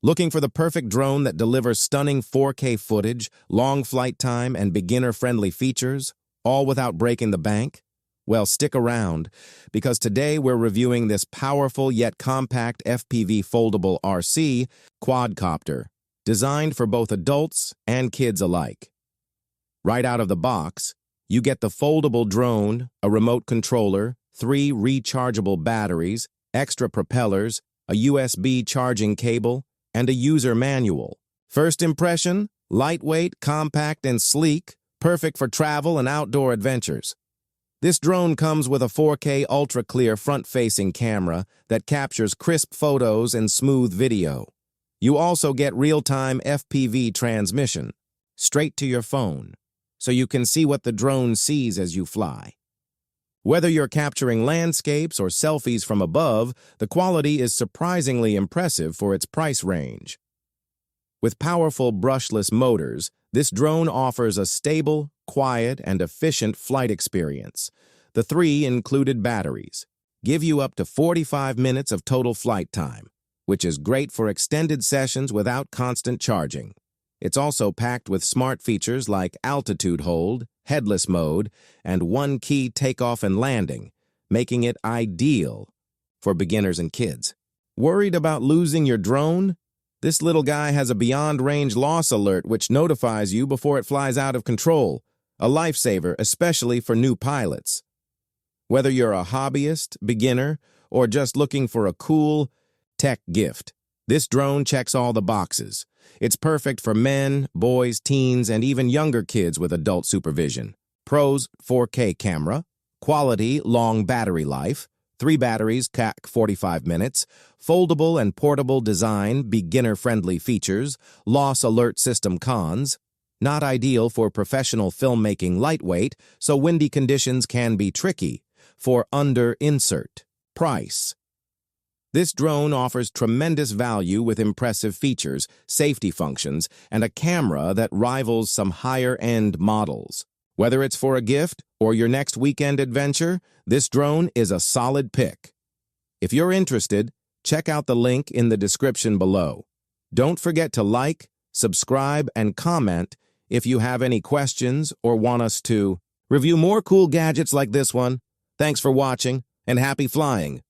Looking for the perfect drone that delivers stunning 4K footage, long flight time, and beginner-friendly features, all without breaking the bank? Well, stick around, because today we're reviewing this powerful yet compact FPV foldable RC Quadcopter, designed for both adults and kids alike. Right out of the box, you get the foldable drone, a remote controller, 3 rechargeable batteries, extra propellers, a USB charging cable, and a user manual. First impression, lightweight, compact, and sleek, perfect for travel and outdoor adventures. This drone comes with a 4K ultra-clear front-facing camera that captures crisp photos and smooth video. You also get real-time FPV transmission, straight to your phone, so you can see what the drone sees as you fly. Whether you're capturing landscapes or selfies from above, the quality is surprisingly impressive for its price range. With powerful brushless motors, this drone offers a stable, quiet, and efficient flight experience. The 3 included batteries give you up to 45 minutes of total flight time, which is great for extended sessions without constant charging. It's also packed with smart features like altitude hold, headless mode, and one-key takeoff and landing, making it ideal for beginners and kids. Worried about losing your drone? This little guy has a beyond-range loss alert which notifies you before it flies out of control, a lifesaver especially for new pilots. Whether you're a hobbyist, beginner, or just looking for a cool tech gift, this drone checks all the boxes. It's perfect for men, boys, teens, and even younger kids with adult supervision. Pros: 4K camera, quality, long battery life, 3 batteries, 45 minutes, foldable and portable design, beginner-friendly features, loss alert system. Cons: not ideal for professional filmmaking, lightweight, so windy conditions can be tricky. For under insert. Price: this drone offers tremendous value with impressive features, safety functions, and a camera that rivals some higher-end models. Whether it's for a gift or your next weekend adventure, this drone is a solid pick. If you're interested, check out the link in the description below. Don't forget to like, subscribe, and comment if you have any questions or want us to review more cool gadgets like this one. Thanks for watching, and happy flying!